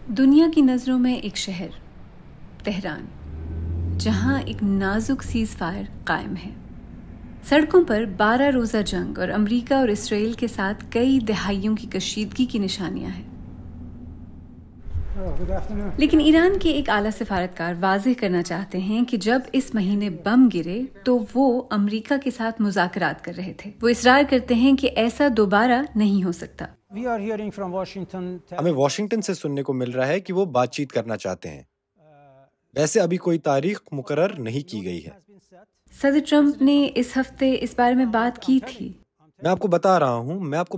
دنیا کی نظروں میں ایک شہر تہران، جہاں ایک نازک سیز فائر قائم ہے۔ سڑکوں پر 12 روزہ جنگ اور امریکہ اور اسرائیل کے ساتھ کئی دہائیوں کی کشیدگی کی نشانیاں ہیں۔ لیکن ایران کے ایک اعلیٰ سفارتکار واضح کرنا چاہتے ہیں کہ جب اس مہینے بم گرے تو وہ امریکہ کے ساتھ مذاکرات کر رہے تھے۔ وہ اصرار کرتے ہیں کہ ایسا دوبارہ نہیں ہو سکتا۔ ہمیں واشنگٹن سے سننے کو مل رہا ہے کہ وہ بات چیت کرنا چاہتے ہیں۔ ویسے ابھی کوئی تاریخ مقرر نہیں کی گئی ہے۔ صدر ٹرمپ نے اس ہفتے اس بارے میں بات کی تھی۔ میں آپ کو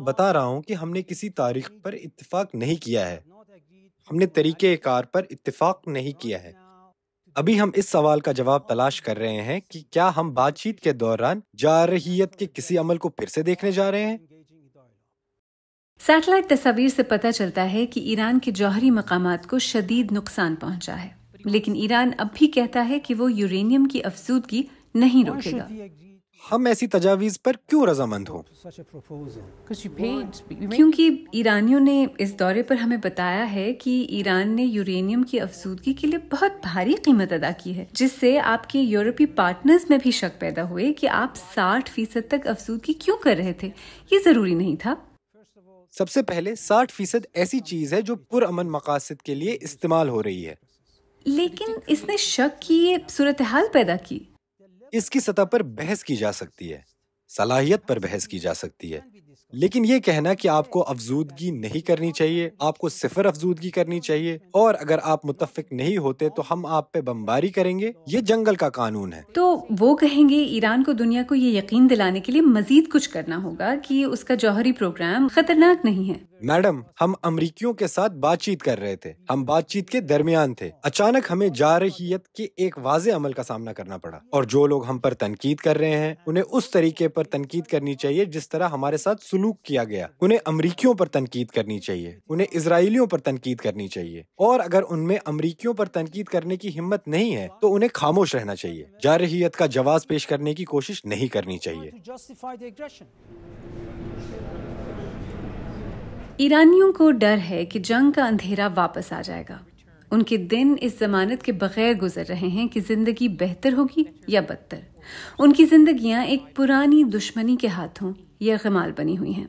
بتا رہا ہوں کہ ہم نے کسی تاریخ پر اتفاق نہیں کیا ہے۔ ہم نے طریقہ کار پر اتفاق نہیں کیا ہے۔ ابھی ہم اس سوال کا جواب تلاش کر رہے ہیں کہ کیا ہم بات چیت کے دوران جارحیت کے کسی عمل کو پھر سے دیکھنے جا رہے ہیں۔ سیٹلائٹ تصاویر سے پتہ چلتا ہے کہ ایران کے جوہری مقامات کو شدید نقصان پہنچا ہے، لیکن ایران اب بھی کہتا ہے کہ وہ یورینیم کی افزودگی نہیں روکے گا۔ ہم ایسی تجاویز پر کیوں رضامند ہوں؟ کیونکہ ایرانیوں نے اس دورے پر ہمیں بتایا ہے کہ ایران نے یورینیم کی افزودگی کے لیے بہت بھاری قیمت ادا کی ہے، جس سے آپ کے یورپی پارٹنرز میں بھی شک پیدا ہوئے کہ آپ 60% تک افزودگی کیوں کر رہے تھے۔ یہ ضروری نہیں تھا۔ سب سے پہلے 60% ایسی چیز ہے جو پرامن مقاصد کے لیے استعمال ہو رہی ہے۔ لیکن اس نے شک کی یہ صورتحال پیدا کی۔ اس کی سطح پر بحث کی جا سکتی ہے، صلاحیت پر بحث کی جا سکتی ہے، لیکن یہ کہنا کہ آپ کو افزودگی نہیں کرنی چاہیے، آپ کو صفر افزودگی کرنی چاہیے، اور اگر آپ متفق نہیں ہوتے تو ہم آپ پہ بمباری کریں گے، یہ جنگل کا قانون ہے۔ تو وہ کہیں گے ایران کو دنیا کو یہ یقین دلانے کے لیے مزید کچھ کرنا ہوگا کہ اس کا جوہری پروگرام خطرناک نہیں ہے۔ میڈم، ہم امریکیوں کے ساتھ بات چیت کر رہے تھے، ہم بات چیت کے درمیان تھے، اچانک ہمیں جارحیت کے ایک واضح عمل کا سامنا کرنا پڑا، اور جو لوگ ہم پر تنقید کر رہے ہیں انہیں اس طریقے پر تنقید کرنی چاہیے جس طرح ہمارے ساتھ سلوک کیا گیا۔ انہیں امریکیوں پر تنقید کرنی چاہیے، انہیں اسرائیلیوں پر تنقید کرنی چاہیے، اور اگر ان میں امریکیوں پر تنقید کرنے کی ہمت نہیں ہے تو انہیں خاموش رہنا چاہیے، جارحیت کا جواز پیش کرنے کی کوشش نہیں کرنی چاہیے۔ ایرانیوں کو ڈر ہے کہ جنگ کا اندھیرا واپس آ جائے گا۔ ان کے دن اس ضمانت کے بغیر گزر رہے ہیں کہ زندگی بہتر ہوگی یا بدتر۔ ان کی زندگیاں ایک پرانی دشمنی کے ہاتھوں یا غمال بنی ہوئی ہیں۔